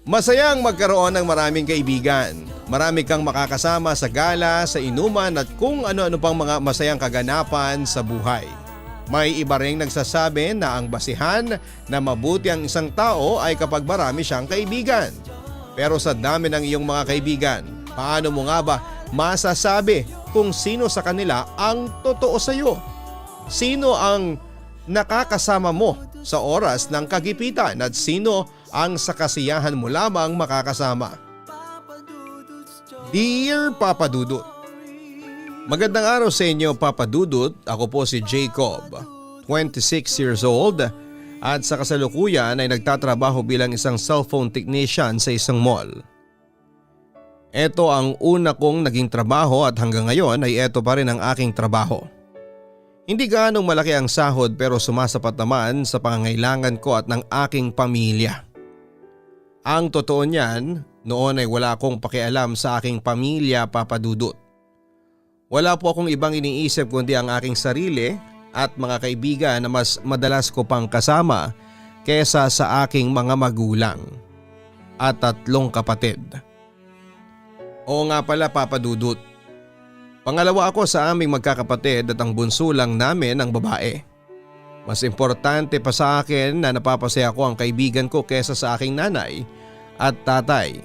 Masayang magkaroon ng maraming kaibigan. Marami kang makakasama sa gala, sa inuman at kung ano-ano pang mga masayang kaganapan sa buhay. May iba ring nagsasabi na ang basihan na mabuti ang isang tao ay kapag marami siyang kaibigan. Pero sa dami ng iyong mga kaibigan, paano mo nga ba masasabi kung sino sa kanila ang totoo sa iyo? Sino ang nakakasama mo sa oras ng kagipitan at sino ang sa kasiyahan mo lamang makakasama? Dear Papa Dudut, magandang araw sa inyo Papa Dudut. Ako po si Jacob, 26 years old at sa kasalukuyan ay nagtatrabaho bilang isang cellphone technician sa isang mall. Ito ang una kong naging trabaho at hanggang ngayon ay ito pa rin ang aking trabaho. Hindi gaanong malaki ang sahod pero sumasapat naman sa pangangailangan ko at ng aking pamilya. Ang totoo niyan, noon ay wala akong pakialam sa aking pamilya Papa Dudut. Wala po akong ibang iniisip kundi ang aking sarili at mga kaibigan na mas madalas ko pang kasama kesa sa aking mga magulang at 3 kapatid. Oo nga pala Papa Dudut. Pangalawa ako sa aming magkakapatid at ang bunso lang namin ang babae. Mas importante pa sa akin na napapasaya ko ang kaibigan ko kesa sa aking nanay at tatay.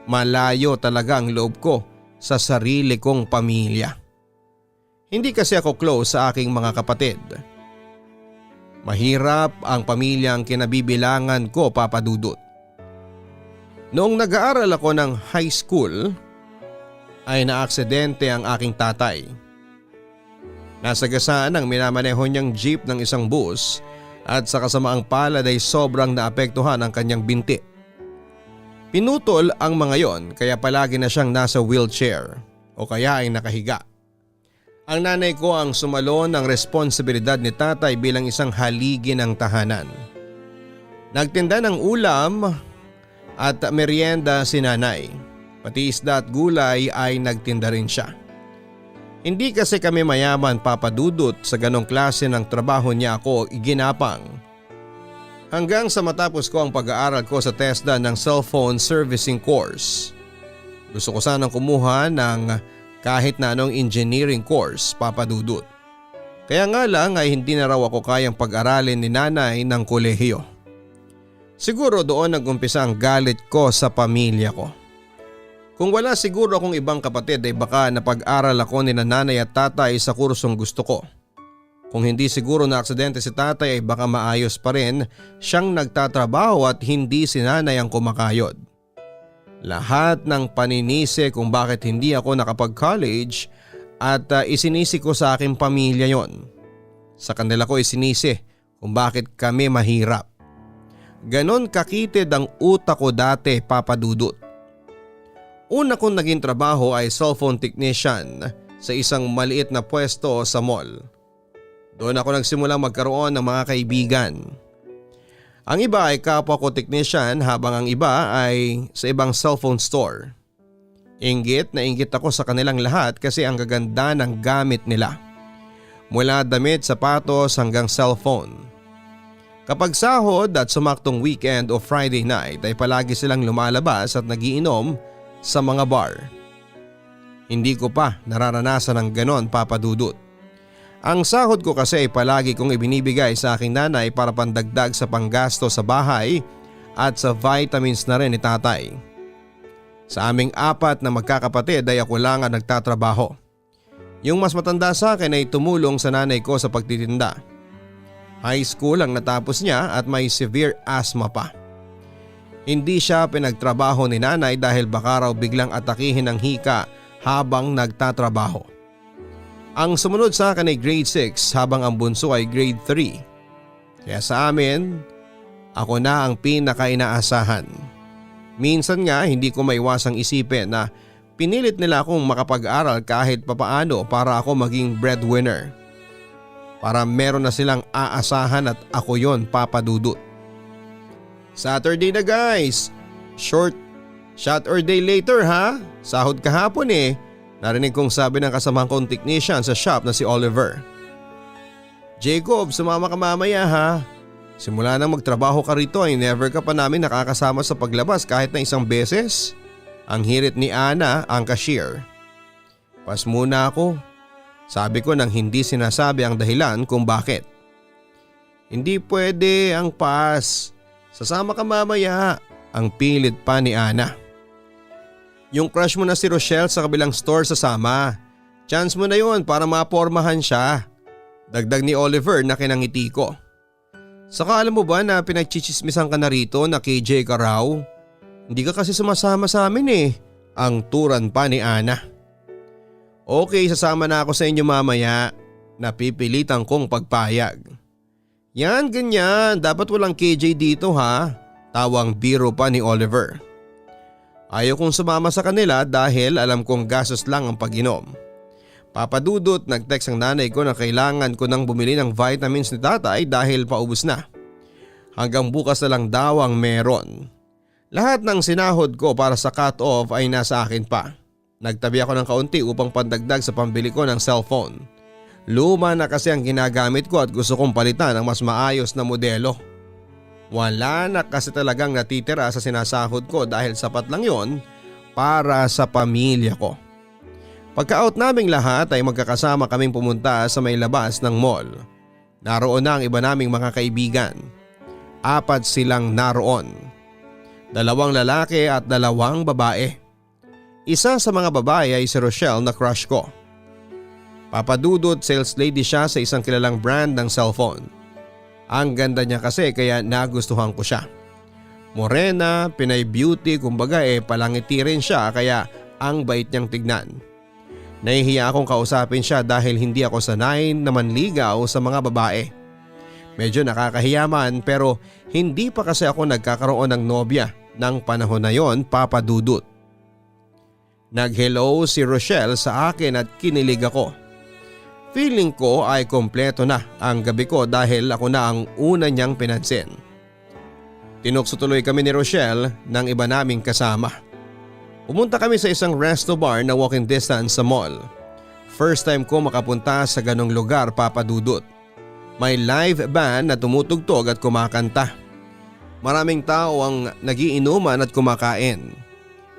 Malayo talaga ang loob ko sa sarili kong pamilya. Hindi kasi ako close sa aking mga kapatid. Mahirap ang pamilyang kinabibilangan ko Papa Dudut. Noong nag-aaral ako ng high school ay naaksidente ang aking tatay. Nasagasaan ang minamaneho niyang jeep ng isang bus at sa kasamaang palad ay sobrang naapektuhan ang kanyang binti. Pinutol ang mga yon kaya palagi na siyang nasa wheelchair o kaya ay nakahiga. Ang nanay ko ang sumalon ng responsibilidad ni tatay bilang isang haligi ng tahanan. Nagtinda ng ulam at merienda si nanay. Pati isda at gulay ay nagtinda rin siya. Hindi kasi kami mayaman Papa Dudut, sa ganong klase ng trabaho niya ako iginapang. Hanggang sa matapos ko ang pag-aaral ko sa TESDA ng cellphone servicing course. Gusto ko sanang kumuha ng kahit na anong engineering course Papa Dudut. Kaya nga lang ay hindi na raw ako kayang pag-aralin ni nanay ng kolehiyo. Siguro doon nag-umpisa ang galit ko sa pamilya ko. Kung wala siguro akong ibang kapatid ay baka napag-aral ako ni nanay at tatay sa kursong gusto ko. Kung hindi siguro na aksidente si tatay ay baka maayos pa rin siyang nagtatrabaho at hindi si nanay ang kumakayod. Lahat ng paninisi kung bakit hindi ako nakapag-college at isinisi ko sa aking pamilya yon. Sa kanila ko isinisi kung bakit kami mahirap. Ganon kakitid ang utak ko dati Papa Dudut. Una kong naging trabaho ay cellphone technician sa isang maliit na pwesto sa mall. Doon ako nagsimulang magkaroon ng mga kaibigan. Ang iba ay kapwa ko technician habang ang iba ay sa ibang cellphone store. Inggit na inggit ako sa kanilang lahat kasi ang gaganda ng gamit nila. Mula damit, sapatos hanggang cellphone. Kapag sahod at sumaktong weekend o Friday night ay palagi silang lumalabas at nagiinom sa mga bar. Hindi ko pa nararanasan ng ganon Papa Dudut. Ang sahod ko kasi ay palagi kong ibinibigay sa aking nanay para pandagdag sa panggasto sa bahay at sa vitamins na rin ni tatay. Sa aming 4 na magkakapatid ay ako lang ang nagtatrabaho. Yung mas matanda sa akin ay tumulong sa nanay ko sa pagtitinda. High school ang natapos niya at may severe asthma pa. Hindi siya pinagtrabaho ni nanay dahil baka raw biglang atakihin ng hika habang nagtatrabaho. Ang sumunod sa akin ay grade 6 habang ang bunso ay grade 3. Kaya sa amin, ako na ang pinaka-inaasahan. Minsan nga hindi ko maiwasang isipin na pinilit nila akong makapag-aral kahit papaano para ako maging breadwinner. Para meron na silang aasahan at ako yon Papa Dudut. Saturday na guys, short or day later ha, sahod kahapon eh. Narinig kong sabi ng kasamang kong technician sa shop na si Oliver. Jacob, sumama ka mamaya ha. Simula nang magtrabaho ka rito ay never ka pa namin nakakasama sa paglabas kahit na isang beses. Ang hirit ni Ana, ang cashier. Pas muna ako. Sabi ko nang hindi sinasabi ang dahilan kung bakit. Hindi pwede ang pas. Sasama ka mamaya. Ang pilit pa ni Ana. Yung crush mo na si Rochelle sa kabilang store sasama. Chance mo na yun para mapormahan siya. Dagdag ni Oliver na kinangiti ko. Saka alam mo ba na pinagchichismisan ka na rito na KJ ka raw? Hindi ka kasi sumasama sa amin eh. Ang turan pa ni Ana. Okay, sasama na ako sa inyo mamaya. Napipilitan kong pagpayag. Yan ganyan, dapat walang KJ dito ha. Tawang biro pa ni Oliver. Ayaw kong sumama sa kanila dahil alam kong gastos lang ang pag-inom. Papadudot, nag-text ang nanay ko na kailangan ko nang bumili ng vitamins ni tatay dahil paubos na. Hanggang bukas na lang daw ang meron. Lahat ng sinahod ko para sa cut-off ay nasa akin pa. Nagtabi ako ng kaunti upang pandagdag sa pambili ko ng cellphone. Luma na kasi ang ginagamit ko at gusto kong palitan ng mas maayos na modelo. Wala na kasi talagang natitira sa sinasahod ko dahil sapat lang yon para sa pamilya ko. Pagka-out naming lahat ay magkakasama kaming pumunta sa may labas ng mall. Naroon na ang iba naming mga kaibigan. 4 silang naroon. 2 lalaki at 2 babae. Isa sa mga babae ay si Rochelle na crush ko. Papadudot, sales lady siya sa isang kilalang brand ng cellphone. Ang ganda niya kasi kaya nagustuhan ko siya. Morena, Pinay beauty, kumbaga palangiti rin siya kaya ang bait niyang tignan. Nahihiya akong kausapin siya dahil hindi ako sanay na manligaw sa mga babae. Medyo nakakahiya man pero hindi pa kasi ako nagkakaroon ng nobya ng panahon na yon, Papadudot. Nag-hello si Rochelle sa akin at kinilig ako. Feeling ko ay kompleto na ang gabi ko dahil ako na ang una niyang pinansin. Tinukso tuloy kami ni Rochelle ng iba naming kasama. Pumunta kami sa isang resto bar na walking distance sa mall. First time ko makapunta sa ganong lugar, Papadudot. May live band na tumutugtog at kumakanta. Maraming tao ang nagiinuman at kumakain.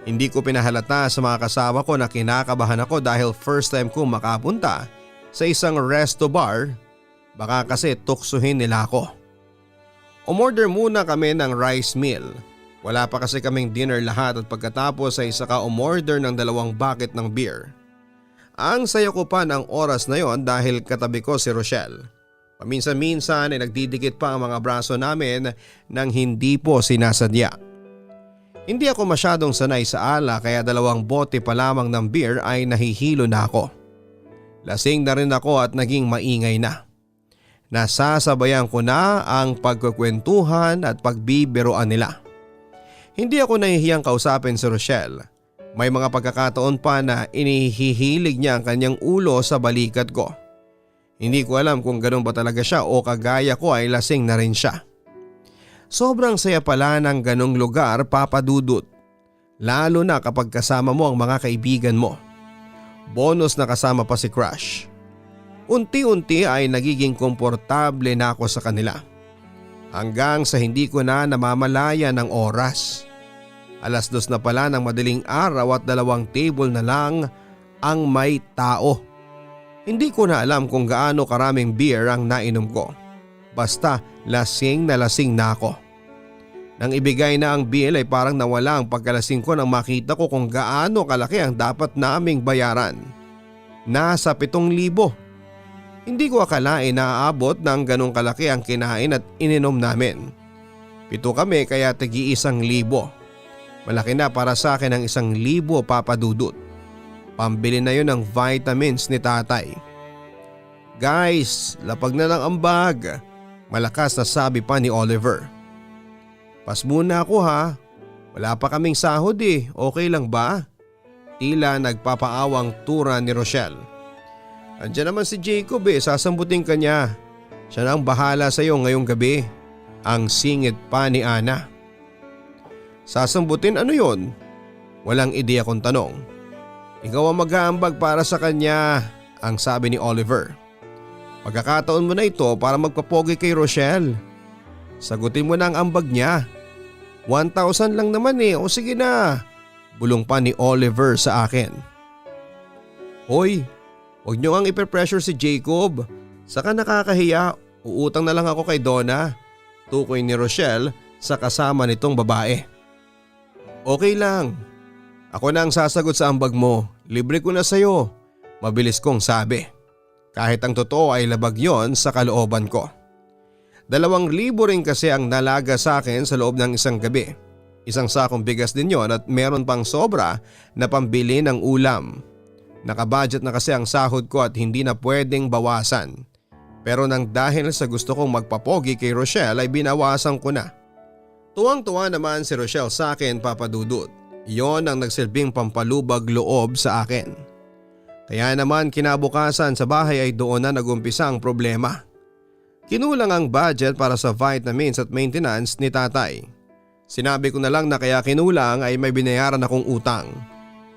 Hindi ko pinahalata sa mga kasama ko na kinakabahan ako dahil first time ko makapunta sa isang resto bar, baka kasi tuksuhin nila ako. Umorder muna kami ng rice meal. Wala pa kasi kaming dinner lahat at pagkatapos ay saka umorder ng 2 bucket ng beer. Ang saya ko pa ng oras na yon dahil katabi ko si Rochelle. Paminsan-minsan ay nagdidikit pa ang mga braso namin nang hindi po sinasadya. Hindi ako masyadong sanay sa ala kaya 2 bote pa lamang ng beer ay nahihilo na ako. Lasing na rin ako at naging maingay na. Nasasabayan ko na ang pagkukwentuhan at pagbibiroan nila. Hindi ako nahihiyang kausapin si Rochelle. May mga pagkakataon pa na inihihilig niya ang kanyang ulo sa balikat ko. Hindi ko alam kung ganun ba talaga siya o kagaya ko ay lasing na rin siya. Sobrang saya pala ng ganung lugar, Papadudot. Lalo na kapag kasama mo ang mga kaibigan mo. Bonus na kasama pa si crush. Unti-unti ay nagiging komportable na ako sa kanila. Hanggang sa hindi ko na namamalaya ng oras. 2:00 na pala ng madaling araw at 2 table na lang ang may tao. Hindi ko na alam kung gaano karaming beer ang nainom ko. Basta lasing na ako. Nang ibigay na ang bill ay parang nawala ang pagkalasing ko nang makita ko kung gaano kalaki ang dapat naming bayaran. Nasa 7,000. Hindi ko akalain na aabot ng ganong kalaki ang kinain at ininom namin. 7 kami kaya tigi-1,000. Malaki na para sa akin ang 1,000, Papadudot. Pambili na yun ng vitamins ni tatay. Guys, lapag na lang ang bag. Malakas na sabi pa ni Oliver. Pas muna ako ha. Wala pa kaming sahod Okay lang ba? Tila nagpapaawang tura ni Rochelle. Andiyan naman si Jacob sasambutin ka niya. Siya na ang bahala sa iyo ngayong gabi. Ang singit pa ni Ana. Sasambutin ano yon? Walang ideya kong tanong. Ikaw ang mag-aambag para sa kanya, ang sabi ni Oliver. Pagkakataon mo na ito para magpapogi kay Rochelle. Sagutin mo na ang ambag niya. 1,000 lang naman o sige na. Bulong pa ni Oliver sa akin. Hoy, huwag niyo ang ipe-pressure si Jacob. Saka nakakahiya, uutang na lang ako kay Donna. Tukoy ni Rochelle sa kasama nitong babae. Okay lang. Ako na ang sasagot sa ambag mo. Libre ko na sayo. Mabilis kong sabi. Kahit ang totoo ay labag yon sa kalooban ko. 2,000 rin kasi ang nalaga sa akin sa loob ng isang gabi. Isang sakong bigas din yon at meron pang sobra na pambili ng ulam. Nakabudget na kasi ang sahod ko at hindi na pwedeng bawasan. Pero nang dahil sa gusto kong magpapogi kay Rochelle ay binawasan ko na. Tuwang-tuwa naman si Rochelle sa akin, Papa Dudut. Iyon ang nagsilbing pampalubag loob sa akin. Kaya naman kinabukasan sa bahay ay doon na nagumpisa ang problema. Kinulang ang budget para sa vitamins at maintenance ni tatay. Sinabi ko na lang na kaya kinulang ay may binayaran akong utang.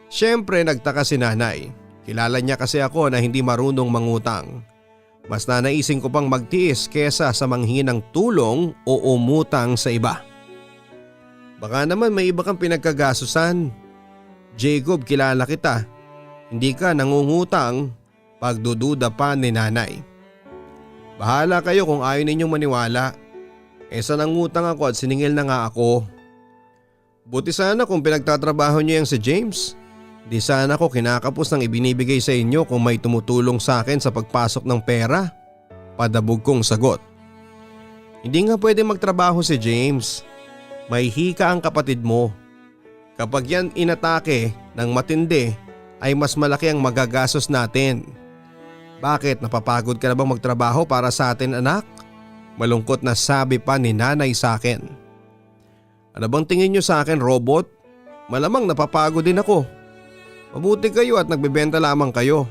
Siyempre nagtaka si nanay. Kilala niya kasi ako na hindi marunong mangutang. Mas nanaisin ko pang magtiis kesa sa manghingi ng tulong o umutang sa iba. Baka naman may iba kang pinagkagasusan. Jacob, kilala kita. Hindi ka nangungutang, pagdududa pa ni nanay. Bahala kayo kung ayaw ninyong maniwala. Sa nangutang ako at siningil na nga ako. Buti sana kung pinagtatrabaho niyo yung si James. Di sana ko kinakapos ng ibinibigay sa inyo kung may tumutulong sa akin sa pagpasok ng pera. Padabog kong sagot. Hindi nga pwede magtrabaho si James. May hika ang kapatid mo. Kapag yan inatake ng matindi ay mas malaki ang magagastos natin. Bakit, napapagod ka na bang magtrabaho para sa atin, anak? Malungkot na sabi pa ni nanay sa akin. Ano bang tingin niyo sa akin, robot? Malamang napapagod din ako. Mabuti kayo at nagbebenta lamang kayo.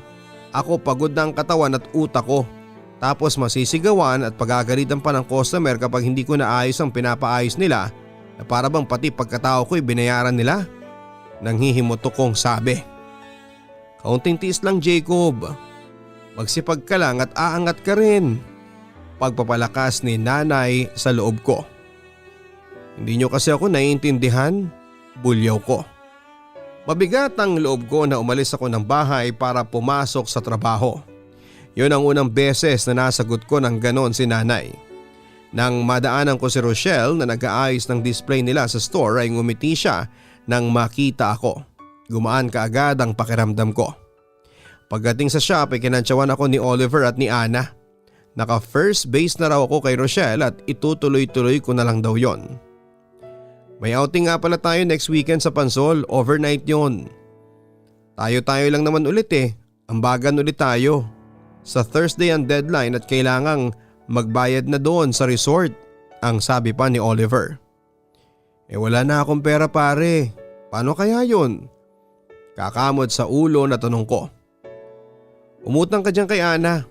Ako pagod na ang katawan at utak ko. Tapos masisigawan at pagagalitan pa ng customer kapag hindi ko naayos ang pinapaayos nila na para bang pati pagkatao ko'y binayaran nila. Nanghihimutok kong sabi. Kaunting tiis lang, Jacob. Magsipag ka lang at aangat ka rin. Pagpapalakas ni nanay sa loob ko. Hindi nyo kasi ako naiintindihan, bulyaw ko. Mabigat ang loob ko na umalis ako ng bahay para pumasok sa trabaho. Yun ang unang beses na nasagot ko ng ganon si nanay. Nang madaanan ko si Rochelle na nag-aayos ng display nila sa store ay ngumiti siya nang makita ako. Gumaan kaagad ang pakiramdam ko. Pagdating sa shop ay kinantsawan ako ni Oliver at ni Ana. Naka first base na raw ako kay Rochelle at itutuloy-tuloy ko na lang daw yon. May outing nga pala tayo next weekend sa Pansol, overnight yon. Tayo-tayo lang naman ulit ambagan ulit tayo. Sa Thursday ang deadline at kailangang magbayad na doon sa resort, ang sabi pa ni Oliver. Wala na akong pera pare, paano kaya yon? Kakamot sa ulo na tanong ko. Umutang ka dyan kay Ana.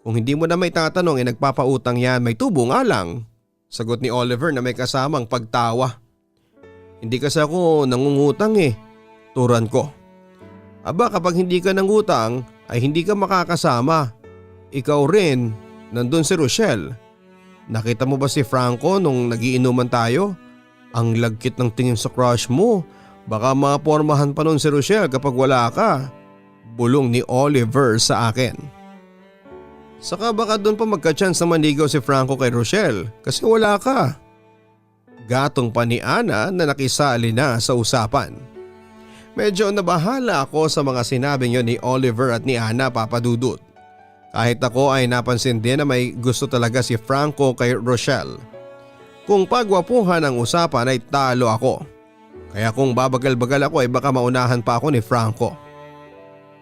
Kung hindi mo na may tatanong nagpapautang yan, may tubo nga lang. Sagot ni Oliver na may kasamang pagtawa. Hindi kasi ako nangungutang turan ko. Aba kapag hindi ka nangutang ay hindi ka makakasama. Ikaw rin, nandun si Rochelle. Nakita mo ba si Franco nung nagiinuman tayo? Ang lagkit ng tingin sa crush mo. Baka mapormahan pa nun si Rochelle kapag wala ka. Bulong ni Oliver sa akin. Saka baka doon pa magka-chance na manigaw si Franco kay Rochelle kasi wala ka. Gatong pa ni Ana na nakisali na sa usapan. Medyo nabahala ako sa mga sinabing yon ni Oliver at ni Ana, Papa Dudut. Kahit ako ay napansin din na may gusto talaga si Franco kay Rochelle. Kung pagwapuhan ang usapan ay talo ako. Kaya kung babagal-bagal ako ay baka maunahan pa ako ni Franco.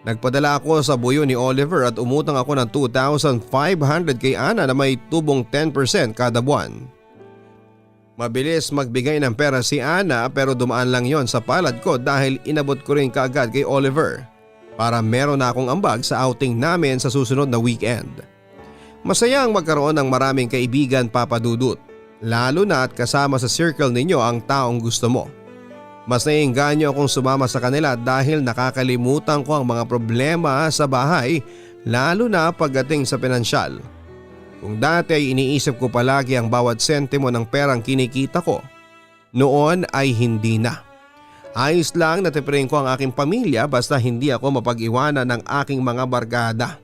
Nagpadala ako sa buyo ni Oliver at umutang ako ng 2,500 kay Ana na may tubong 10% kada buwan. Mabilis magbigay ng pera si Ana pero dumaan lang yon sa palad ko dahil inabot ko rin kaagad kay Oliver para meron na akong ambag sa outing namin sa susunod na weekend. Masaya ang magkaroon ng maraming kaibigan, Papa Dudut, lalo na at kasama sa circle ninyo ang taong gusto mo. Mas naiengganyo akong sumama sa kanila dahil nakakalimutan ko ang mga problema sa bahay lalo na pagdating sa pinansyal. Kung dati ay iniisip ko palagi ang bawat sentimo ng perang kinikita ko, noon ay hindi na. Ayos lang na tipirin ko ang aking pamilya basta hindi ako mapag-iwanan ng aking mga barkada.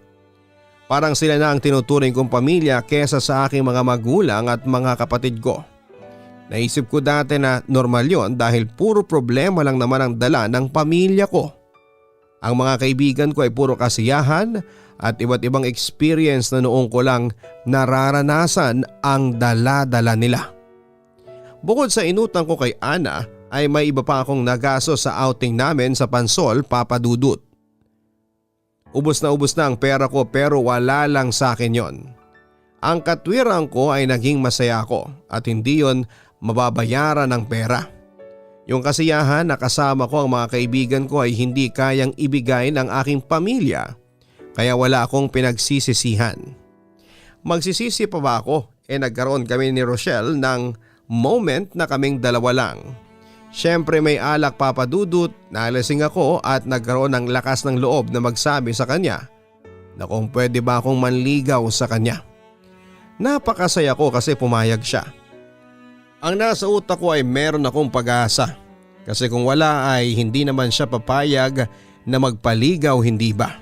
Parang sila na ang tinuturing kong pamilya kesa sa aking mga magulang at mga kapatid ko. Naisip ko dati na normal yon dahil puro problema lang naman ang dala ng pamilya ko. Ang mga kaibigan ko ay puro kasiyahan at iba't ibang experience na noong ko lang nararanasan ang dala-dala nila. Bukod sa inutang ko kay Ana ay may iba pa akong nagaso sa outing namin sa Pansol, Papa Dudut. Ubos na ang pera ko pero wala lang sa akin yon. Ang katwiran ko ay naging masaya ako at hindi yon mababayaran ng pera. Yung kasiyahan na kasama ko ang mga kaibigan ko ay hindi kayang ibigay ng aking pamilya kaya wala akong pinagsisisihan. Magsisisi pa ba ako? Nagkaroon kami ni Rochelle ng moment na kaming dalawa lang. Siyempre may alak Papa Dudut, nalasing ako at nagkaroon ng lakas ng loob na magsabi sa kanya na kung pwede ba akong manligaw sa kanya. Napakasaya ko kasi pumayag siya. Ang nasa utak ko ay meron akong pag-asa kasi kung wala ay hindi naman siya papayag na magpaligaw, hindi ba?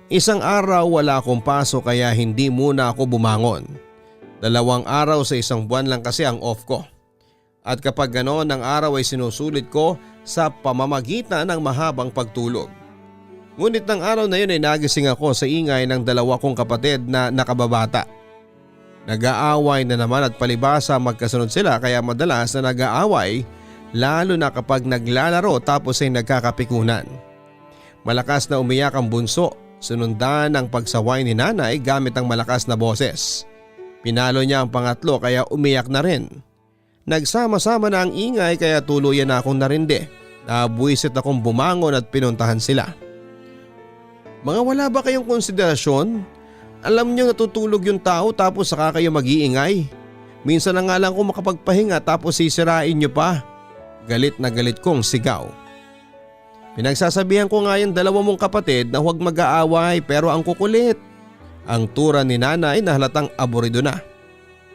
Isang araw wala akong pasok kaya hindi muna ako bumangon. 2 araw sa 1 buwan lang kasi ang off ko. At kapag ganoon ang araw ay sinusulit ko sa pamamagitan ng mahabang pagtulog. Ngunit ng araw na yun ay nagising ako sa ingay ng 2 kong kapatid na nakababata. Nag-aaway na naman at palibasa magkasunod sila kaya madalas na nag-aaway lalo na kapag naglalaro tapos ay nagkakapikunan. Malakas na umiyak ang bunso, sunundan ang pagsaway ni nanay gamit ang malakas na boses. Pinalo niya ang pangatlo kaya umiyak na rin. Nagsama-sama na ang ingay kaya tuluyan na akong narindi. Nabuisit akong bumangon at pinuntahan sila. Mga wala ba kayong konsiderasyon? Alam niyo natutulog yung tao tapos saka kayo mag-iingay. Minsan na nga lang ako makapagpahinga tapos sisirain niyo pa. Galit na galit kong sigaw. Pinagsasabihan ko nga yung 2 mong kapatid na huwag mag-aaway pero ang kukulit. Ang tura ni nanay na halatang aburido na.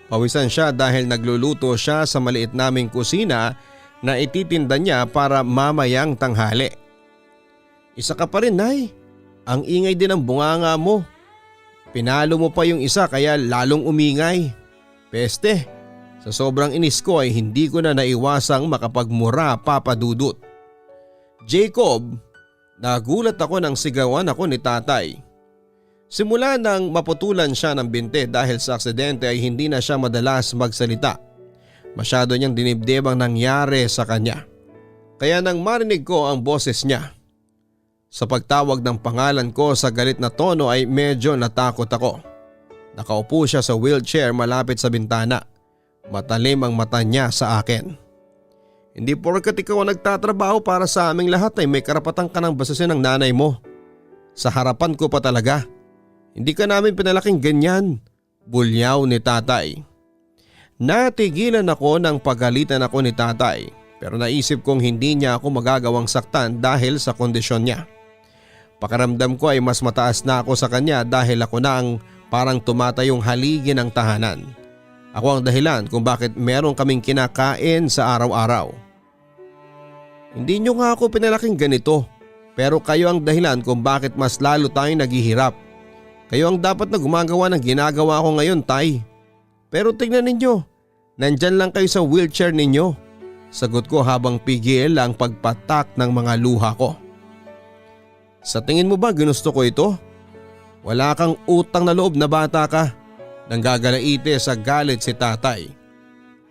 Pawisan siya dahil nagluluto siya sa maliit naming kusina na ititinda niya para mamayang tanghali. Isa ka pa rin, Nay. Ang ingay din ng bunganga mo. Pinalo mo pa yung isa kaya lalong umingay. Peste, sa sobrang inis ko ay hindi ko na naiwasang makapagmura, Papa Dudut. Jacob, nagulat ako nang sigawan ako ni tatay. Simula nang maputulan siya ng binte dahil sa aksidente ay hindi na siya madalas magsalita. Masyado niyang dinibdib ang nangyari sa kanya. Kaya nang marinig ko ang boses niya, sa pagtawag ng pangalan ko sa galit na tono ay medyo natakot ako. Nakaupo siya sa wheelchair malapit sa bintana. Matalim ang mata niya sa akin. Hindi porkat ikaw ang nagtatrabaho para sa aming lahat ay may karapatan ka ng basasin ng nanay mo. Sa harapan ko pa talaga. Hindi ka namin pinalaking ganyan. Bulyaw ni tatay. Natigilan ako nang pagalitan ako ni tatay pero naisip kong hindi niya ako magagawang saktan dahil sa kondisyon niya. Pakiramdam ko ay mas mataas na ako sa kanya dahil ako na ang parang tumatayong haligi ng tahanan. Ako ang dahilan kung bakit meron kaming kinakain sa araw-araw. Hindi niyo nga ako pinalaking ganito pero kayo ang dahilan kung bakit mas lalo tayong naghihirap. Kayo ang dapat na gumagawa ng ginagawa ko ngayon, Tay. Pero tingnan ninyo, nandyan lang kayo sa wheelchair ninyo. Sagot ko habang pigil ang pagpatak ng mga luha ko. Sa tingin mo ba ginusto ko ito? Wala kang utang na loob na bata ka. Nanggagalaite sa galit si tatay.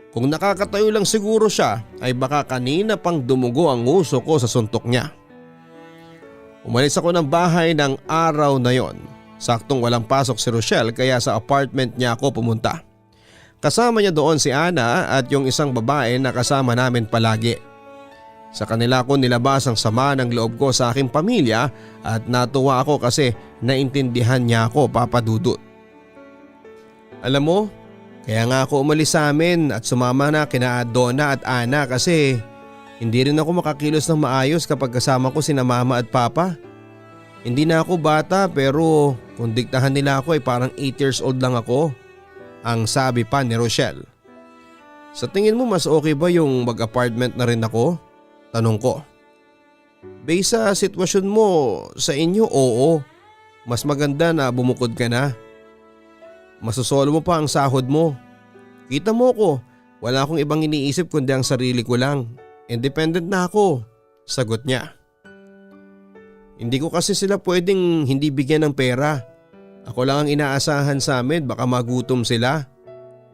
Kung nakakatayo lang siguro siya ay baka kanina pang dumugo ang uso ko sa suntok niya. Umalis ako ng bahay ng araw na yon. Saktong walang pasok si Rochelle kaya sa apartment niya ako pumunta. Kasama niya doon si Ana at yung isang babae na kasama namin palagi. Sa kanila ko nilabas ang sama ng loob ko sa aking pamilya at natuwa ako kasi naintindihan niya ako, Papa Dudut. Alam mo, kaya nga ako umalis sa amin at sumama na kina Donna at Ana kasi hindi rin ako makakilos ng maayos kapag kasama ko sina Mama at Papa. Hindi na ako bata pero kung diktahan nila ako ay parang 8 years old lang ako, ang sabi pa ni Rochelle. Sa tingin mo mas okay ba yung mag-apartment na rin ako? Tanong ko. Based sa sitwasyon mo sa inyo, oo. Mas maganda na bumukod ka na. Masusolo mo pa ang sahod mo. Kita mo ko, wala akong ibang iniisip kundi ang sarili ko lang. Independent na ako, sagot niya. Hindi ko kasi sila pwedeng hindi bigyan ng pera. Ako lang ang inaasahan sa amin, baka magutom sila.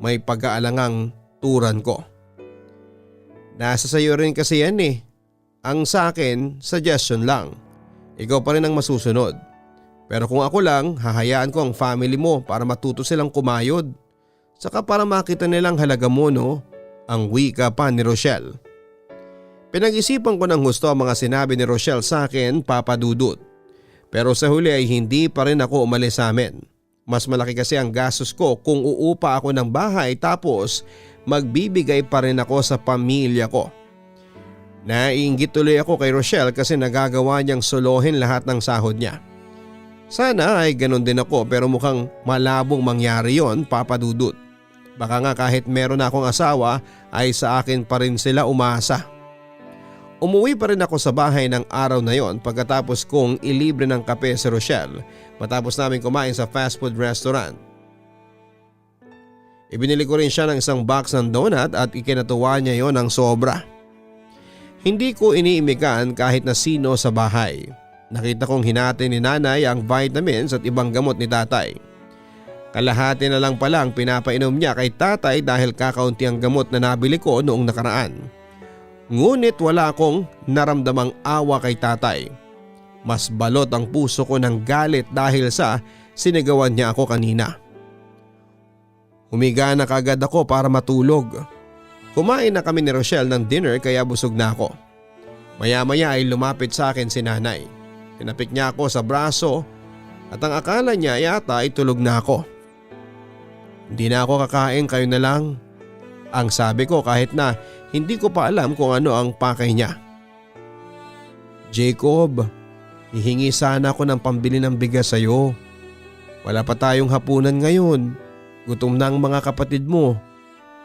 May pag-aalangang turan ko. Nasa sayo rin kasi yan eh. Ang sa akin, suggestion lang. Ikaw pa rin ang masusunod. Pero kung ako lang, hahayaan ko ang family mo para matuto silang kumayod. Saka para makita nilang halaga mo, no? Ang wika pa ni Rochelle. Pinag-isipan ko ng gusto ang mga sinabi ni Rochelle sa akin, Papa Dudut. Pero sa huli ay hindi pa rin ako umalis sa amin. Mas malaki kasi ang gastos ko kung uupa ako ng bahay tapos magbibigay pa rin ako sa pamilya ko. Naiinggit tuloy ako kay Rochelle kasi nagagawa niyang solohin lahat ng sahod niya. Sana ay ganun din ako pero mukhang malabong mangyari yon, Papa Dudut. Baka nga kahit meron akong asawa ay sa akin pa rin sila umasa. Umuwi pa rin ako sa bahay ng araw na yon pagkatapos kong ilibre ng kape si Rochelle matapos namin kumain sa fast food restaurant. Ibinili ko rin siya ng isang box ng donut at ikinatuwa niya yon ng sobra. Hindi ko iniimikan kahit na sino sa bahay. Nakita kong hinati ni nanay ang vitamins at ibang gamot ni tatay. Kalahati na lang pala ang pinapainom niya kay tatay dahil kakaunti ang gamot na nabili ko noong nakaraan. Ngunit wala akong naramdamang awa kay tatay. Mas balot ang puso ko ng galit dahil sa sinigawan niya ako kanina. Humiga na kagad ako para matulog. Kumain na kami ni Rochelle ng dinner kaya busog na ako. Maya-maya ay lumapit sa akin si nanay. Tinapik niya ako sa braso at ang akala niya yata ay tulog na ako. Hindi na ako kakain, kayo na lang. Ang sabi ko kahit na hindi ko pa alam kung ano ang pakay niya. Jacob, hihingi sana ako ng pambili ng bigas sa'yo. Wala pa tayong hapunan ngayon. Gutom na ang mga kapatid mo.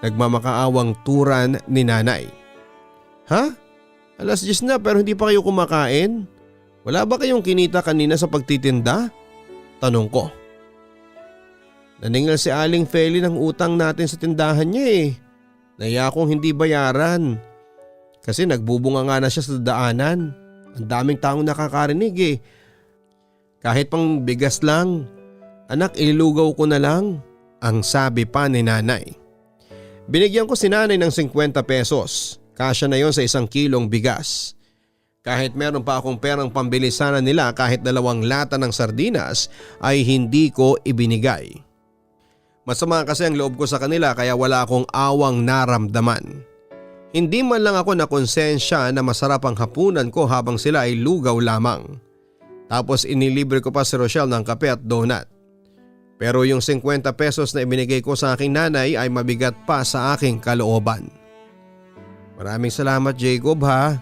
Nagmamakaawang turan ni nanay. Ha? Alas 10 na pero hindi pa kayo kumakain? Wala ba kayong kinita kanina sa pagtitinda? Tanong ko. Naningil si Aling Feli ng utang natin sa tindahan niya eh. Naiya akong hindi bayaran. Kasi nagbubunga nga na siya sa daanan. Ang daming taong nakakarinig eh. Kahit pang bigas lang. Anak, ililugaw ko na lang. Ang sabi pa ni nanay. Binigyan ko si nanay ng 50 pesos. Kasya na yon sa 1 kilong bigas. Kahit meron pa akong perang pambili sana nila kahit 2 lata ng sardinas ay hindi ko ibinigay. Masama kasi ang loob ko sa kanila kaya wala akong awang naramdaman. Hindi man lang ako nakonsensya na masarap ang hapunan ko habang sila ay lugaw lamang. Tapos inilibre ko pa si Rochelle ng kape at donut. Pero yung 50 pesos na ibinigay ko sa aking nanay ay mabigat pa sa aking kalooban. Maraming salamat Jacob ha.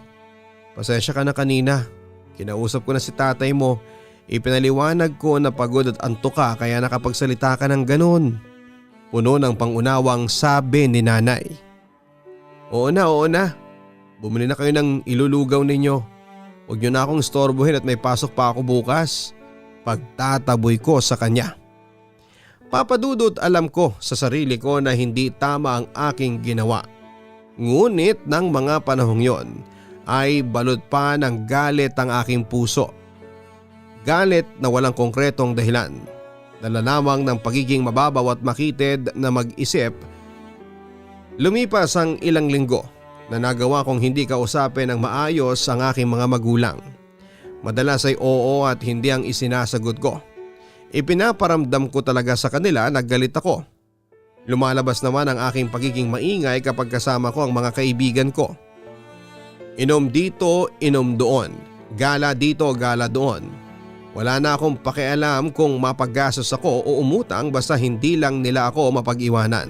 Pasensya ka na kanina. Kinausap ko na si tatay mo. Ipinaliwanag ko na pagod at antok ka kaya nakapagsalita ka ng ganun. Puno ng pangunawang sabi ni nanay. Oo na. Bumili na kayo ng ilulugaw ninyo. Huwag nyo na akong istorbohin at may pasok pa ako bukas. Pagtataboy ko sa kanya. Papa Dudut, alam ko sa sarili ko na hindi tama ang aking ginawa. Ngunit ng mga panahong yon ay balot pa ng galit ang aking puso. Galit na walang konkretong dahilan. Dala lamang ng pagiging mababaw at makitid na mag-isip. Lumipas ang ilang linggo na nagawa kong hindi kausapin ng maayos ang aking mga magulang. Madalas ay oo at hindi ang isinasagot ko. Ipinaparamdam ko talaga sa kanila na galit ako. Lumalabas naman ang aking pagiging maingay kapag kasama ko ang mga kaibigan ko. Inom dito, inom doon. Gala dito, gala doon. Wala na akong pakialam kung mapaggastos ako o umutang basta hindi lang nila ako mapag-iwanan.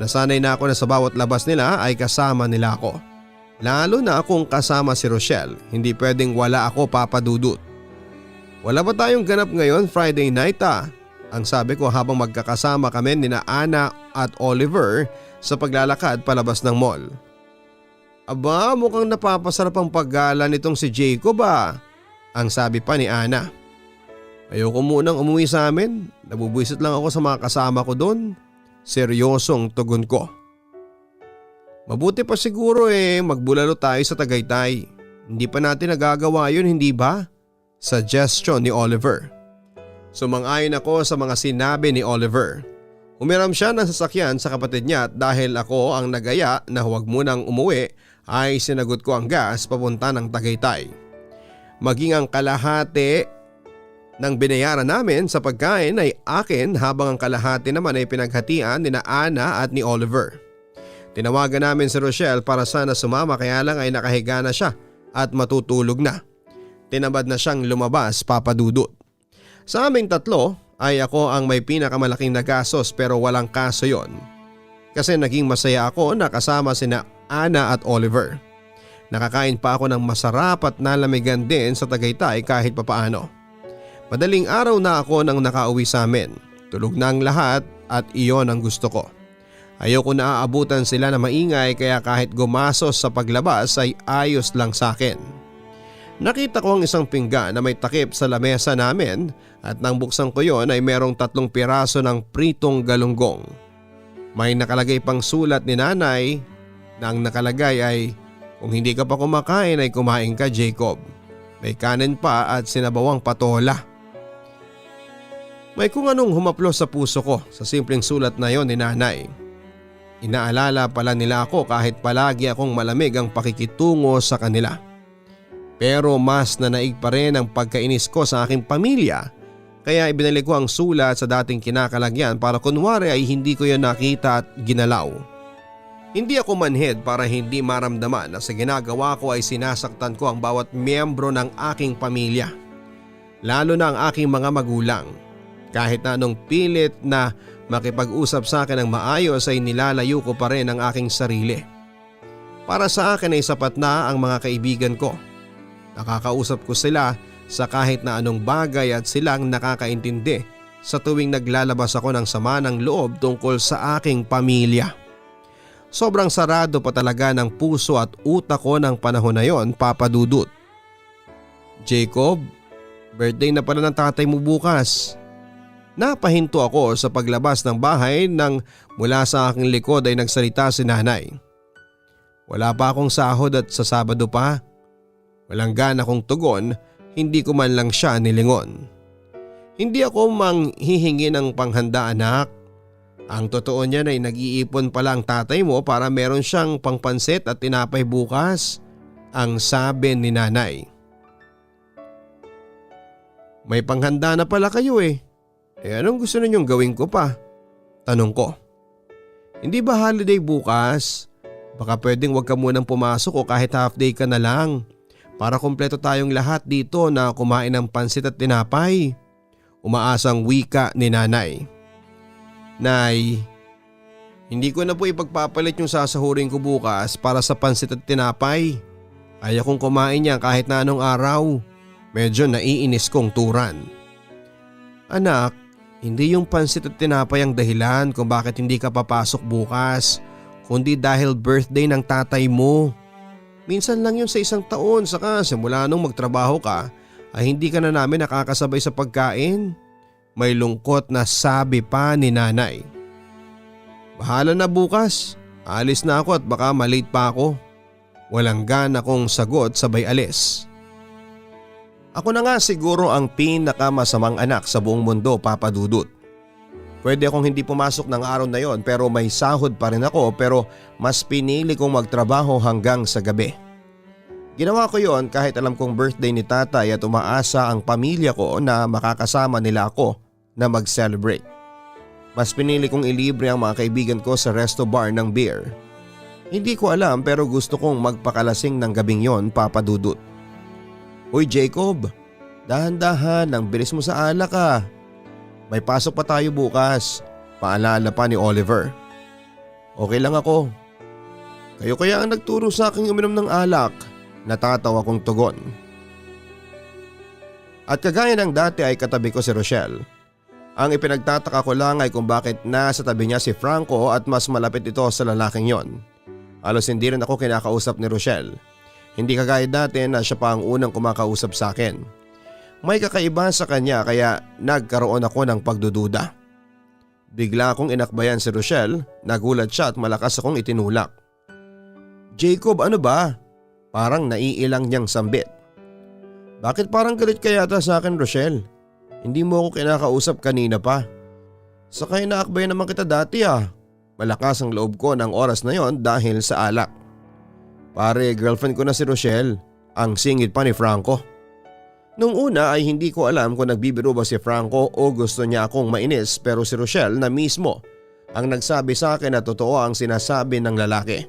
Nasanay na ako na sa bawat labas nila ay kasama nila ako. Lalo na akong kasama si Rochelle, hindi pwedeng wala ako, Papa Dudut. Wala ba tayong ganap ngayon Friday night Ang sabi ko habang magkakasama kami nina Ana at Oliver sa paglalakad palabas ng mall. Aba, mukhang napapasarap ang paggala nitong si Jacob ang sabi pa ni Ana. Ayoko munang umuwi sa amin, nabubwisit lang ako sa mga kasama ko doon. Seryosong tugon ko. Mabuti pa siguro magbulalo tayo sa Tagaytay. Hindi pa natin nagagawa yun, hindi ba? Suggestion ni Oliver. Sumang-ayon ako sa mga sinabi ni Oliver. Umiram siya ng sasakyan sa kapatid niya at dahil ako ang nagaya na huwag munang umuwi ay sinagot ko ang gas papunta ng Tagaytay. Maging ang kalahati ng binayaran namin sa pagkain ay akin habang ang kalahati naman ay pinaghatian ni Ana at ni Oliver. Tinawagan namin si Rochelle para sana sumama kaya lang ay nakahiga na siya at matutulog na. Tinabad na siyang lumabas, Papa Dudut. Sa aming tatlo ay ako ang may pinakamalaking nagastos pero walang kaso yon. Kasi naging masaya ako na kasama sina Ana at Oliver. Nakakain pa ako ng masarap at nalamigan din sa Tagaytay kahit papaano. Madaling araw na ako nang nakauwi sa amin. Tulog na ang lahat at iyon ang gusto ko. Ayoko na aabutan sila na maingay kaya kahit gumasos sa paglabas ay ayos lang sa akin. Nakita ko ang isang pinggan na may takip sa lamesa namin at nang buksan ko yon ay merong 3 piraso ng pritong galunggong. May nakalagay pang sulat ni nanay na ang nakalagay ay kung hindi ka pa kumakain ay kumain ka Jacob. May kanin pa at sinabawang patola. May kung anong humaplos sa puso ko sa simpleng sulat na yon ni nanay. Inaalala pala nila ako kahit palagi akong malamig ang pakikitungo sa kanila. Pero mas nanaig pa rin ang pagkainis ko sa aking pamilya kaya ibinalik ko ang sulat sa dating kinakalagyan para kunwari ay hindi ko yon nakita at ginalaw. Hindi ako manhid para hindi maramdaman na sa ginagawa ko ay sinasaktan ko ang bawat miyembro ng aking pamilya. Lalo na ang aking mga magulang. Kahit na anong pilit na makipag-usap sa akin ng maayos ay nilalayo ko pa rin ang aking sarili. Para sa akin ay sapat na ang mga kaibigan ko. Nakakausap ko sila sa kahit na anong bagay at silang nakakaintindi sa tuwing naglalabas ako ng sama ng loob tungkol sa aking pamilya. Sobrang sarado pa talaga ng puso at utak ko ng panahon na yon, Papa Dudut. Jacob, birthday na pala ng tatay mo bukas. Napahinto ako sa paglabas ng bahay nang mula sa aking likod ay nagsalita si nanay. Wala pa akong sahod at sa Sabado pa. Walang gana kong tugon, hindi ko man lang siya nilingon. Hindi ako manghihingi ng panghanda anak. Ang totoo niyan ay nag-iipon pala ang tatay mo para meron siyang pangpansit at tinapay bukas, ang sabi ni nanay. May panghanda na pala kayo anong gusto ninyong gawin ko pa? Tanong ko. Hindi ba holiday bukas? Baka pwedeng wag ka munang pumasok o kahit half day ka na lang para kumpleto tayong lahat dito na kumain ng pansit at tinapay. Umaasang wika ni nanay. Nay, hindi ko na po ipagpapalit yung sasahurin ko bukas para sa pansit at tinapay. Kaya kong kumain yan kahit na anong araw. Medyo naiinis kong turan. Anak, hindi yung pansit at tinapay ang dahilan kung bakit hindi ka papasok bukas, kundi dahil birthday ng tatay mo. Minsan lang yun sa isang taon saka simula nung magtrabaho ka ay hindi ka na namin nakakasabay sa pagkain. May lungkot na sabi pa ni nanay. Bahala na bukas, alis na ako at baka malate pa ako. Walang gana kong sagot sabay alis. Ako na nga siguro ang pinakamasamang anak sa buong mundo, Papa Dudut. Pwede akong hindi pumasok ng araw na yon pero may sahod pa rin ako pero mas pinili kong magtrabaho hanggang sa gabi. Ginawa ko yon kahit alam kong birthday ni tatay at umaasa ang pamilya ko na makakasama nila ako na mag-celebrate. Mas pinili kong ilibre ang mga kaibigan ko sa resto bar ng beer. Hindi ko alam pero gusto kong magpakalasing ng gabing yon, Papa Dudut. Uy Jacob, dahan-dahan ang bilis mo sa alak May pasok pa tayo bukas, paalala pa ni Oliver. Okay lang ako. Kayo kaya ang nagturo sa aking uminom ng alak, natatawa kong tugon. At kagaya ng dati ay katabi ko si Rochelle. Ang ipinagtataka ko lang ay kung bakit nasa tabi niya si Franco at mas malapit ito sa lalaking yon. Halos hindi rin ako kinakausap ni Rochelle. Hindi kagaya dati na siya pa ang unang kumakausap sa akin. May kakaiba sa kanya kaya nagkaroon ako ng pagdududa. Bigla akong inakbayan si Rochelle, nagulat siya at malakas akong itinulak. "Jacob, ano ba?" Parang naiilang niyang sambit. "Bakit parang galit ka yata sa akin, Rochelle? Hindi mo ako kinakausap kanina pa. Saka inaakbayan naman kita dati ah." Malakas ang loob ko ng oras na yon dahil sa alak. "Pare, girlfriend ko na si Rochelle, ang singit pa ni Franco." Nung una ay hindi ko alam kung nagbibiro ba si Franco o gusto niya akong mainis, pero si Rochelle na mismo ang nagsabi sa akin na totoo ang sinasabi ng lalaki.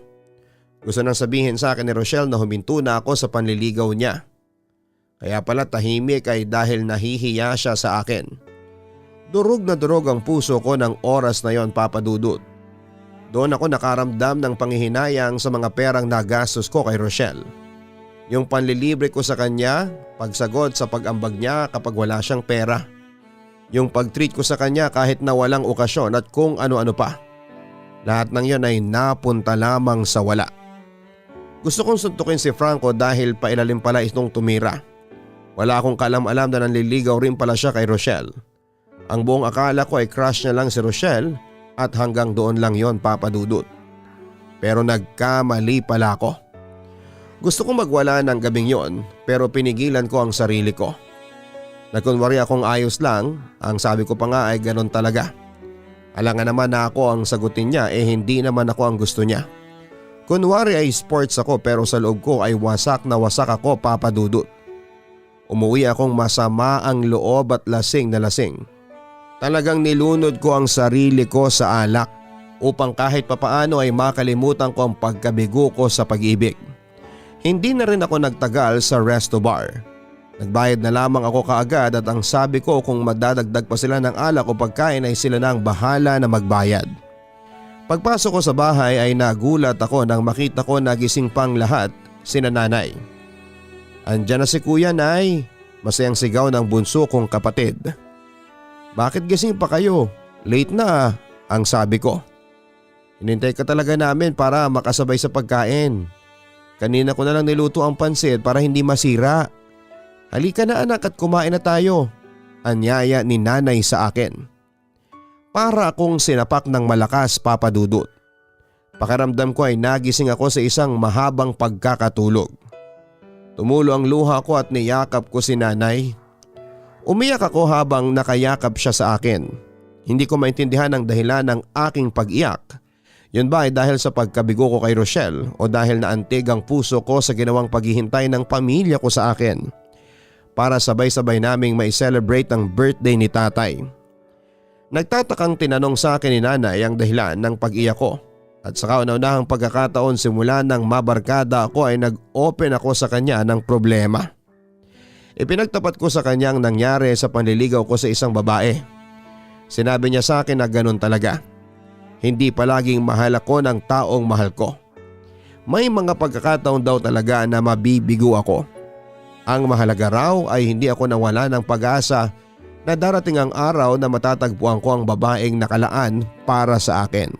Gusto nang sabihin sa akin ni Rochelle na huminto na ako sa panliligaw niya. Kaya pala tahimik ay dahil nahihiya siya sa akin. Durog na durog ang puso ko ng oras na yon, Papa Dudut. Doon ako nakaramdam ng panghihinayang sa mga perang nagastos ko kay Rochelle. Yung panlilibre ko sa kanya, pagsagot sa pag-ambag niya kapag wala siyang pera. Yung pag-treat ko sa kanya kahit na walang okasyon at kung ano-ano pa. Lahat ng yon ay napunta lamang sa wala. Gusto kong suntukin si Franco dahil pailalim pala itong tumira. Wala akong kalam-alam na nanliligaw rin pala siya kay Rochelle. Ang buong akala ko ay crush niya lang si Rochelle at hanggang doon lang yon, Papa Dudut. Pero nagkamali pala ako. Gusto kong magwala ng gabing yon pero pinigilan ko ang sarili ko. Nagkunwari akong ayos lang, ang sabi ko pa nga ay ganon talaga. Alangan naman na ako ang sagutin niya hindi naman ako ang gusto niya. Kunwari ay sports ako pero sa loob ko ay wasak na wasak ako, Papa Dudut. Umuwi akong masama ang loob at lasing na lasing. Talagang nilunod ko ang sarili ko sa alak upang kahit papaano ay makalimutan ko ang pagkabigo ko sa pag-ibig. Hindi na rin ako nagtagal sa resto bar. Nagbayad na lamang ako kaagad at ang sabi ko kung madadagdag pa sila ng alak o pagkain ay sila na ang bahala na magbayad. Pagpasok ko sa bahay ay nagulat ako nang makita ko na gising pang lahat sina nanay. "Andiyan na si kuya, nay," masayang sigaw ng bunso kong kapatid. "Bakit gising pa kayo? Late na," ang sabi ko. "Hinintay ka talaga namin para makasabay sa pagkain. Kanina ko na lang niluto ang pansit para hindi masira. Halika na anak at kumain na tayo," anyaya ni nanay sa akin. Para akong sinapak ng malakas, Papa Dudut. Pakiramdam ko ay nagising ako sa isang mahabang pagkakatulog. Tumulo ang luha ko at niyakap ko si nanay. Umiyak ako habang nakayakap siya sa akin. Hindi ko maintindihan ang dahilan ng aking pag-iyak. Yun ba ay dahil sa pagkabigo ko kay Rochelle o dahil naantig ang puso ko sa ginawang paghihintay ng pamilya ko sa akin para sabay-sabay naming mai-celebrate ang birthday ni tatay. Nagtatakang tinanong sa akin ni nanay ang dahilan ng pag-iyak ko at sa kauna-unahang pagkakataon simula nang mabarkada ako ay nag-open ako sa kanya ng problema. Ipinagtapat ko sa kanyang nangyari sa panliligaw ko sa isang babae. Sinabi niya sa akin na ganun talaga. Hindi palaging mahal ako ng taong mahal ko. May mga pagkakataon daw talaga na mabibigo ako. Ang mahalaga raw ay hindi ako nawala ng pag-asa na darating ang araw na matatagpuan ko ang babaeng nakalaan para sa akin.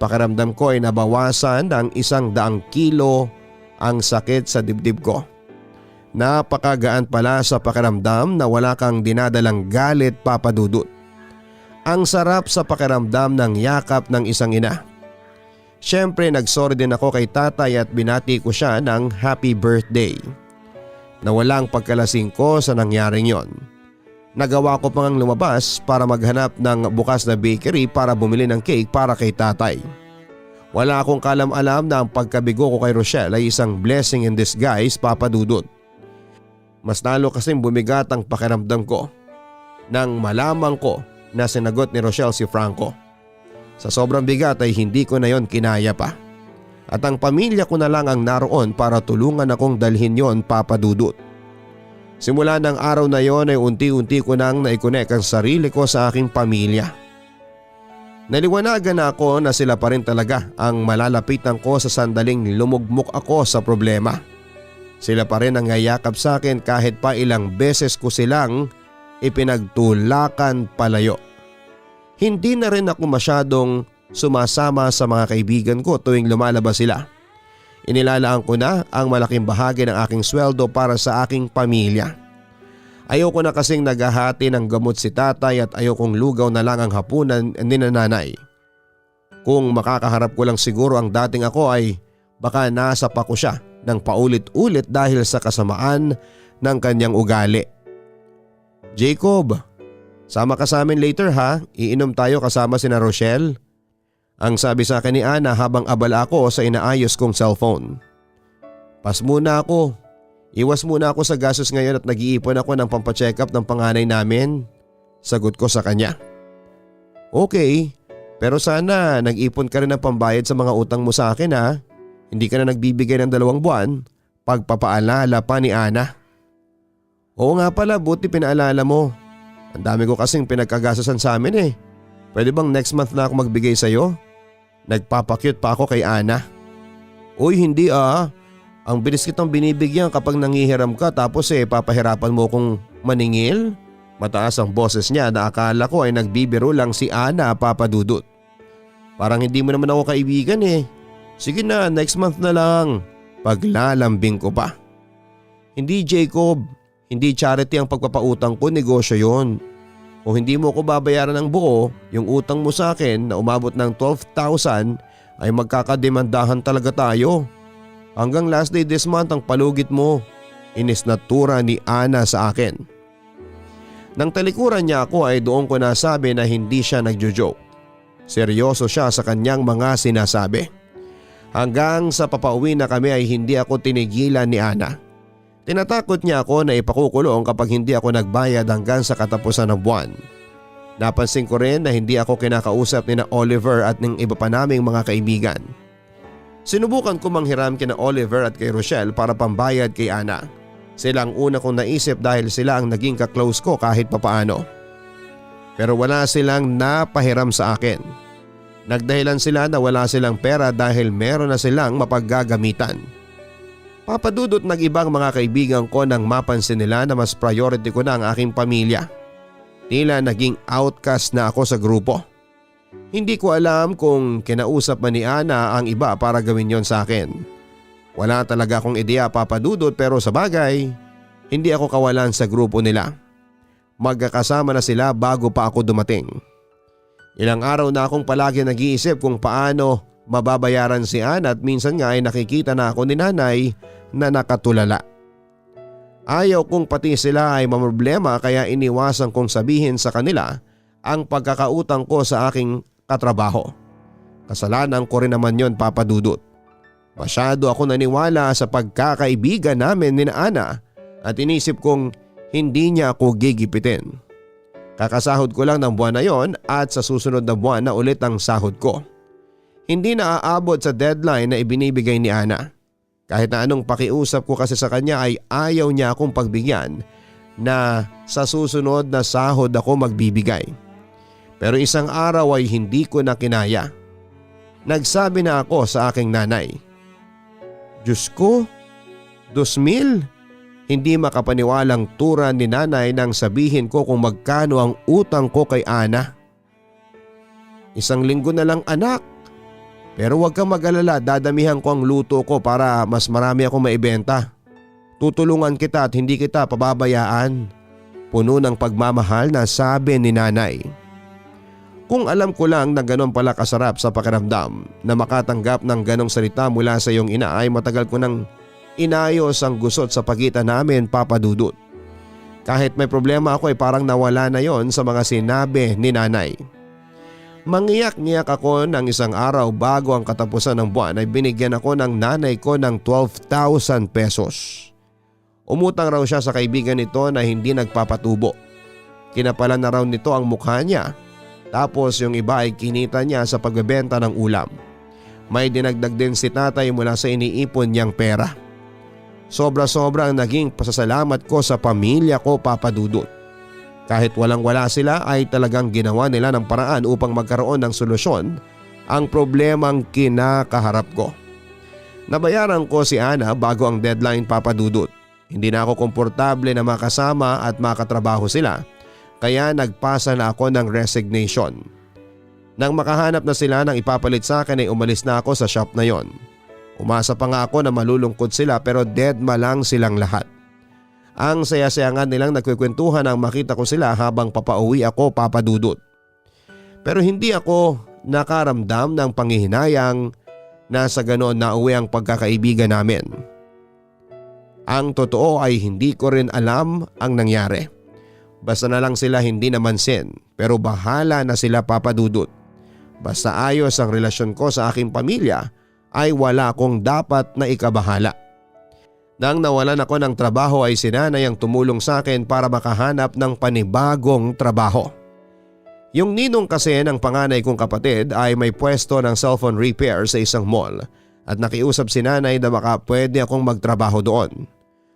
Pakiramdam ko ay nabawasan ng 100 kilo ang sakit sa dibdib ko. Napakagaan pala sa pakiramdam na wala kang dinadalang galit, Papa Dudut. Ang sarap sa pakiramdam ng yakap ng isang ina. Siyempre nagsorry din ako kay tatay at binati ko siya ng happy birthday. Na walang pagkalasing ko sa nangyaring yon. Nagawa ko pang lumabas para maghanap ng bukas na bakery para bumili ng cake para kay tatay. Wala akong kalam-alam na ang pagkabigo ko kay Rochelle ay isang blessing in disguise, Papa Dudut. Mas lalo kasing bumigat ang pakiramdam ko nang malaman ko na sinagot ni Rochelle si Franco. Sa sobrang bigat ay hindi ko na yon kinaya pa. At ang pamilya ko na lang ang naroon para tulungan akong dalhin yon, Papa Dudut. Simula ng araw na yon ay unti-unti ko nang naikonek ang sarili ko sa aking pamilya. Naliwanagan na ako na sila pa rin talaga ang malalapitan ko sa sandaling lumugmok ako sa problema. Sila pa rin ang ngayakap sa akin kahit pa ilang beses ko silang ipinagtulakan palayo. Hindi na rin ako masyadong sumasama sa mga kaibigan ko tuwing lumalabas sila. Inilalaan ko na ang malaking bahagi ng aking sweldo para sa aking pamilya. Ayoko na kasing naghahati ng gamot si tatay at ayokong lugaw na lang ang hapunan ni nanay. Kung makakaharap ko lang siguro ang dating ako ay baka nasa pa ko siya ng paulit-ulit dahil sa kasamaan ng kanyang ugali. Jacob, sama ka sa amin later ha, iinom tayo kasama sina Rochelle. Ang sabi sa akin ni Ana habang abala ako sa inaayos kong cellphone. Pas muna ako, iwas muna ako sa gastos ngayon at nag-iipon ako ng pampacheck up ng panganay namin. Sagot ko sa kanya. Okay, pero sana nag-ipon ka rin ng pambayad sa mga utang mo sa akin ha. Hindi ka na nagbibigay ng 2 buwan, pagpapaalala pa ni Ana. Oo nga pala, buti pinaalala mo. Ang dami ko kasing pinagkagasasan sa amin eh. Pwede bang next month na ako magbigay sa'yo? Nagpapakyut pa ako kay Ana. Uy hindi ah, ang bilis kitang binibigyan kapag nangihiram ka tapos papahirapan mo kong maningil? Mataas ang boses niya na akala ko ay nagbibiro lang si Ana, Papa Dudut. Parang hindi mo naman ako kaibigan eh. Sige na, next month na lang. Paglalambing ko pa. Hindi Jacob, hindi charity ang pagpapautang ko, negosyo yon. Kung hindi mo ko babayaran ng buo, yung utang mo sa akin na umabot ng 12,000 ay magkakademandahan talaga tayo. Hanggang last day this month ang palugit mo. Inis na tura ni Ana sa akin. Nang talikuran niya ako ay doon ko nasabi na hindi siya nagjo-joke. Seryoso siya sa kanyang mga sinasabi. Hanggang sa papauwi na kami ay hindi ako tinigilan ni Ana. Tinatakot niya ako na ipakukulong kapag hindi ako nagbayad hanggang sa katapusan ng buwan. Napansin ko rin na hindi ako kinakausap ni na Oliver at ng iba pa naming mga kaibigan. Sinubukan ko manghiram kina Oliver at kay Rochelle para pambayad kay Ana. Sila ang una kong naisip dahil sila ang naging kaklose ko kahit papaano. Pero wala silang napahiram sa akin. Nagdahilan sila na wala silang pera dahil meron na silang mapaggagamitan. Papadudot nag-ibang mga kaibigan ko nang mapansin nila na mas priority ko na ang aking pamilya. Tila naging outcast na ako sa grupo. Hindi ko alam kung kinausap man ni Ana ang iba para gawin yon sa akin. Wala talaga akong ideya, Papadudot, pero sa bagay, hindi ako kawalan sa grupo nila. Magkakasama na sila bago pa ako dumating. Ilang araw na akong palagi nag-iisip kung paano mababayaran si Ana at minsan nga ay nakikita na ako ni nanay na nakatulala. Ayaw kong pati sila ay mamroblema kaya iniwasan kong sabihin sa kanila ang pagkakautang ko sa aking katrabaho. Kasalanan ko rin naman yon, Papadudot. Masyado ako naniwala sa pagkakaibigan namin ni Ana at inisip kong hindi niya ako gigipitin. Kakasahod ko lang ng buwan na yon at sa susunod na buwan na ulit ang sahod ko. Hindi na aabot sa deadline na ibinibigay ni Ana. Kahit na anong pakiusap ko kasi sa kanya ay ayaw niya akong pagbigyan na sa susunod na sahod ako magbibigay. Pero isang araw ay hindi ko na kinaya. Nagsabi na ako sa aking nanay. Diyos ko, 2,000? Hindi makapaniwalang tura ni nanay nang sabihin ko kung magkano ang utang ko kay Ana. 1 linggo na lang anak. Pero huwag kang mag-alala, dadamihan ko ang luto ko para mas marami akong maibenta. Tutulungan kita at hindi kita pababayaan. Puno ng pagmamahal na sabi ni nanay. Kung alam ko lang na ganon pala kasarap sa pakiramdam na makatanggap ng ganong salita mula sa iyong ina ay matagal ko nang inayos ang gusot sa pagitan namin, Papadudut. Kahit may problema ako ay parang nawala na yon sa mga sinabi ni nanay. Mangiyak-ngiyak ako ng isang araw bago ang katapusan ng buwan ay binigyan ako ng nanay ko ng 12,000 pesos. Umutang raw siya sa kaibigan nito na hindi nagpapatubo. Kinapalan na raw nito ang mukha niya. Tapos yung iba ay kinita niya sa pagbebenta ng ulam. May dinagdag din si tatay mula sa iniipon niyang pera. Sobra-sobra ang naging pasasalamat ko sa pamilya ko, Papadudut. Kahit walang-wala sila ay talagang ginawa nila ng paraan upang magkaroon ng solusyon ang problemang kinakaharap ko. Nabayaran ko si Ana bago ang deadline, Papa Dudut. Hindi na ako komportable na makasama at makatrabaho sila, kaya nagpasa na ako ng resignation. Nang makahanap na sila ng ipapalit sa akin ay umalis na ako sa shop na yon. Umasa pa nga ako na malulungkot sila pero deadma lang silang lahat. Ang saya-saya nga nilang nagkukwentuhan nang makita ko sila habang papauwi ako, Papa Dudut. Pero hindi ako nakaramdam ng panghihinayang na sa ganoon na uwi ang pagkakaibigan namin. Ang totoo ay hindi ko rin alam ang nangyari. Basta na lang sila hindi namansin, pero bahala na sila, Papa Dudut. Basta ayos ang relasyon ko sa aking pamilya ay wala akong dapat na ikabahala. Nang nawalan ako ng trabaho ay si nanay ang tumulong sa akin para makahanap ng panibagong trabaho. Yung ninong kasi ng panganay kong kapatid ay may pwesto ng cellphone repair sa isang mall at nakiusap si nanay na baka pwede akong magtrabaho doon.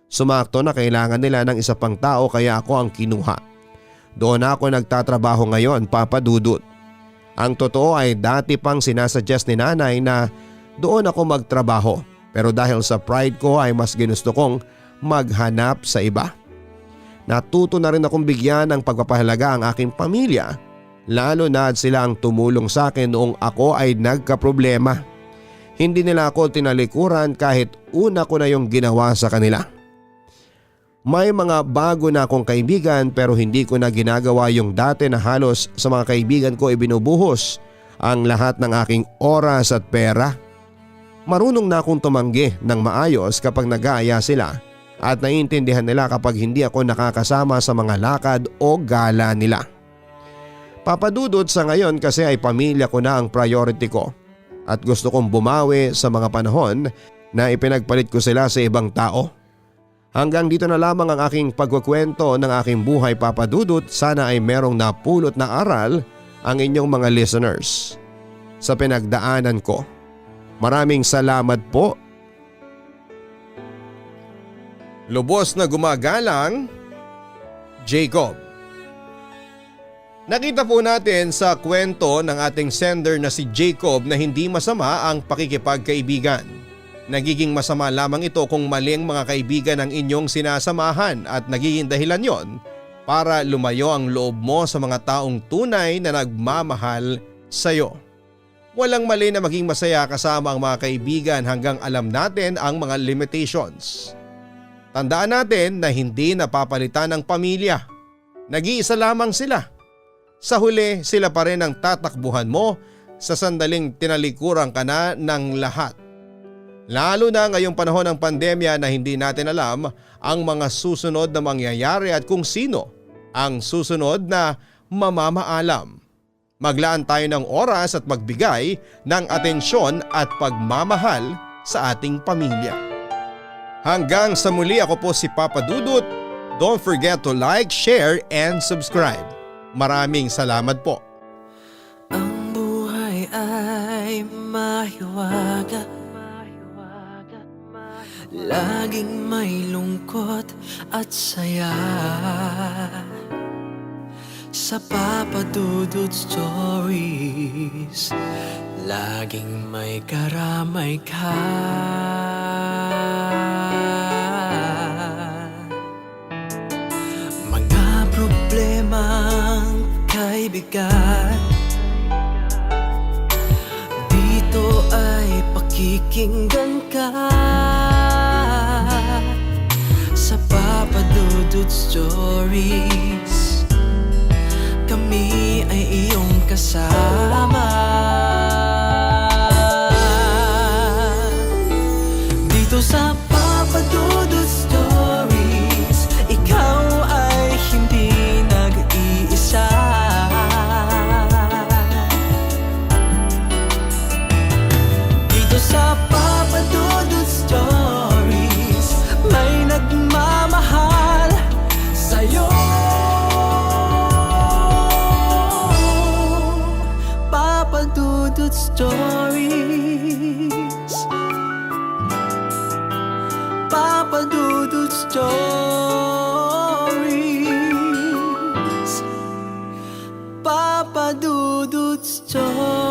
Sumakto na kailangan nila ng isa pang tao kaya ako ang kinuha. Doon ako nagtatrabaho ngayon, Papa Dudut. Ang totoo ay dati pang sinasuggest ni nanay na doon ako magtrabaho pero dahil sa pride ko ay mas ginusto kong maghanap sa iba. Natuto na rin akong bigyan ng pagpapahalaga ang aking pamilya. Lalo na sila ang tumulong sa akin noong ako ay nagkaproblema. Hindi nila ako tinalikuran kahit una ko na yung ginawa sa kanila. May mga bago na akong kaibigan pero hindi ko na ginagawa yung dati na halos sa mga kaibigan ko ibinubuhos ang lahat ng aking oras at pera. Marunong na akong tumanggi ng maayos kapag nag-aaya sila at naiintindihan nila kapag hindi ako nakakasama sa mga lakad o gala nila. Papa Dudut, sa ngayon kasi ay pamilya ko na ang priority ko at gusto kong bumawi sa mga panahon na ipinagpalit ko sila sa ibang tao. Hanggang dito na lamang ang aking pagkukwento ng aking buhay, Papa Dudut. Sana ay merong napulot na aral ang inyong mga listeners sa pinagdaanan ko. Maraming salamat po. Lubos na gumagalang, Jacob. Nakita po natin sa kwento ng ating sender na si Jacob na hindi masama ang pakikipagkaibigan. Nagiging masama lamang ito kung mali ang mga kaibigan ang inyong sinasamahan at nagiging dahilan yon para lumayo ang loob mo sa mga taong tunay na nagmamahal sa iyo. Walang mali na maging masaya kasama ang mga kaibigan hanggang alam natin ang mga limitations. Tandaan natin na hindi napapalitan ng pamilya. Nag-iisa lamang sila. Sa huli, sila pa rin ang tatakbuhan mo sa sandaling tinalikuran ka na ng lahat. Lalo na ngayong panahon ng pandemya na hindi natin alam ang mga susunod na mangyayari at kung sino ang susunod na mamamaalam. Maglaan tayo ng oras at magbigay ng atensyon at pagmamahal sa ating pamilya. Hanggang sa muli, ako po si Papa Dudut. Don't forget to like, share, and subscribe. Maraming salamat po. Ang buhay ay mahiwaga, laging may lungkot at saya. Sa Papa Dudut Stories, laging may karamay ka. Mga problemang kaibigan, dito ay pakikinggan ka. Sa Papa Dudut Stories, kami ay iyong kasama. Dito sa Papa Dudut Stories, ikaw ay hindi nag-iisa. Dito sa Papa Dudut Stories, may nagmamahal sa'yo. Papa Dudut Stories, Papa Dudut Stories, Papa Dudut Stories.